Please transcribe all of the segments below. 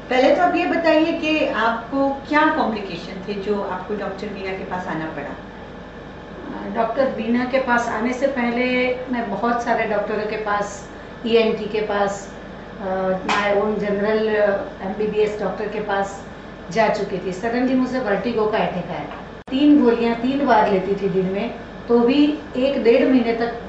पहले तो आप ये बताइए कि आपको क्या कॉम्प्लिकेशन थे जो आपको डॉक्टर मीना के पास आना पड़ा? डॉक्टर बीना के पास आने से पहले मैं बहुत सारे डॉक्टरों के पास, ईएनटी के पास, my own general MBBS doctor के पास जा चुकी थी। सडनली मुझे वर्टिगो का अटैक आया। 3 गोलियां 3 बार लेती थी दिन में, तो भी 1-1.5 महीने तक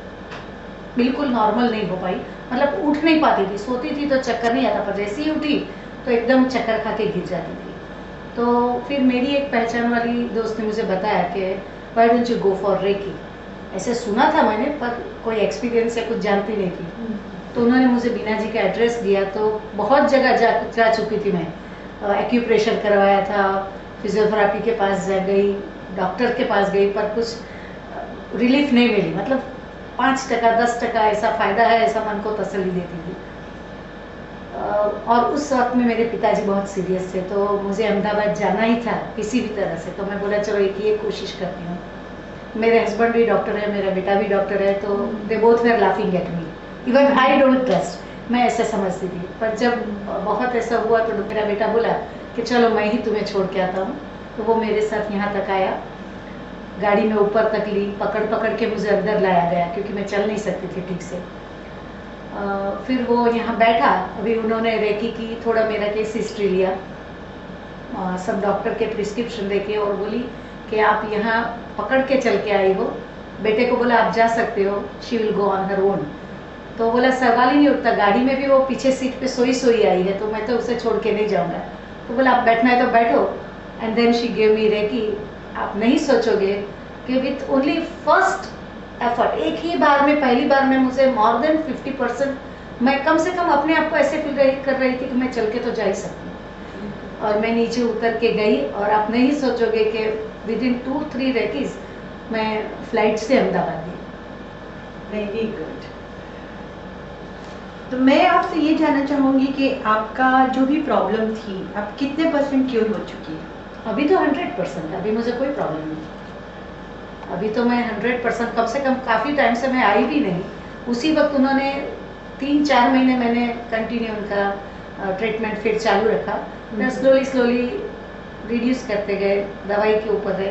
बिल्कुल नॉर्मल नहीं हो पाई। मतलब उठ नहीं पाती थी, सोती थी तो चक्कर नहीं आता, पर जैसे ही उठी तो एकदम चक्कर खा के गिर जाती थी। तो फिर मेरी एक पहचान वाली दोस्त ने मुझे बताया कि why don't you go for reiki. ऐसे सुना था मैंने, पर कोई एक्सपीरियंस या कुछ जानती नहीं थी। तो उन्होंने मुझे बीना जी का एड्रेस दिया, तो बहुत जगह जा चुकी थी मैं। एक्यूप्रेशर करवाया था, फिजियोथेरापी के पास गई, डॉक्टर के पास गई, पर कुछ रिलीफ नहीं मिली। मतलब 5% 10% ऐसा फ़ायदा है, ऐसा मन को तसल्ली देती थी। और उस वक्त में मेरे पिताजी बहुत सीरियस थे, तो मुझे अहमदाबाद जाना ही था किसी भी तरह से। तो मैं बोला चलो एक कोशिश करती हूँ। मेरे हस्बैंड भी डॉक्टर है, मेरा बेटा भी डॉक्टर है, तो they both where laughing at me, even I don't trust. मैं ऐसा समझती थी, पर जब बहुत ऐसा हुआ तो मेरा बेटा बोला कि चलो मैं ही तुम्हें छोड़ के आता हूँ। तो वो मेरे साथ यहाँ तक आया, गाड़ी में ऊपर तक ली, पकड़ पकड़ के मुझे अंदर लाया गया, क्योंकि मैं चल नहीं सकती थी ठीक से। फिर वो यहाँ बैठा, अभी उन्होंने रेकी की, थोड़ा मेरा केस हिस्ट्री लिया, सब डॉक्टर के प्रिस्क्रिप्शन देके, और बोली कि आप यहाँ पकड़ के चल के आई हो। बेटे को बोला आप जा सकते हो, she will go on her own. तो बोला सवाल ही नहीं उठता, गाड़ी में भी वो पीछे सीट पे सोई सोई आई है, तो मैं तो उसे छोड़ के नहीं जाऊँगा। तो बोला आप बैठना है तो बैठो, and then she give me reiki. आप नहीं सोचोगे कि विथ ओनली फर्स्ट एफर्ट, एक ही बार में, पहली बार में मुझे मोर देन 50%, मैं कम से कम अपने आप को ऐसे फील कर रही थी कि मैं चल के तो जा ही सकती हूँ। और मैं नीचे उतर के गई, और आप नहीं सोचोगे कि विद इन 2-3 रेकीज मैं फ्लाइट से अहमदाबाद गई। Very good. तो मैं आपसे ये जानना चाहूँगी कि आपका जो भी प्रॉब्लम थी, आप कितने % क्योर हो चुकी है? अभी तो 100%, अभी मुझे कोई प्रॉब्लम नहीं। अभी तो मैं 100%, कम से कम काफ़ी टाइम से मैं आई भी नहीं। उसी वक्त उन्होंने 3-4 महीने मैंने कंटिन्यू उनका ट्रीटमेंट फिर चालू रखा। मैं स्लोली रिड्यूस करते गए, दवाई के ऊपर रहे,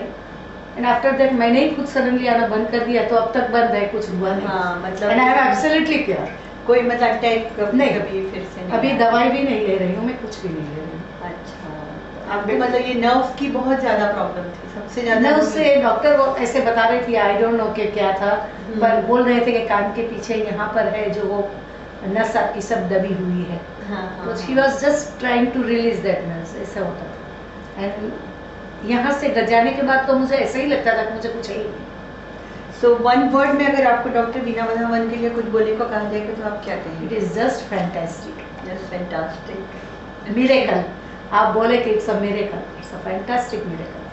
एंड आफ्टर दैट मैंने ही खुद सडनली आना बंद कर दिया, तो अब तक बंद है, कुछ हुआ नहीं। हाँ, मतलब and I am absolutely pure. कोई मतलब अटैक नहीं, कभी फिर से नहीं? अभी दवाई भी नहीं ले रही हूँ मैं, कुछ भी नहीं ले रही हूँ। अच्छा, आपको मतलब ये नर्व की बहुत ज़्यादा प्रॉब्लम थी, सबसे ज़्यादा? नर्व से डॉक्टर वो ऐसे बता रही थी, आई डोंट नो कि क्या था, पर बोल रहे थे कि कान के पीछे यहाँ पर है जो वो नस आपकी सब दबी हुई है। तो she was just trying to release that nerves, ऐसा होता था। एंड यहाँ से जाने के बाद तो मुझे ऐसा ही लगता था कि मुझे कुछ है ही नहीं। So one word में अगर आपको डॉक्टर बीना वधावन के लिए कुछ बोलने को कहा जाएगा तो आप क्या कहेंगे? It is just fantastic, just fantastic, miracle. आप बोले कि it's a miracle, it's a fantastic miracle.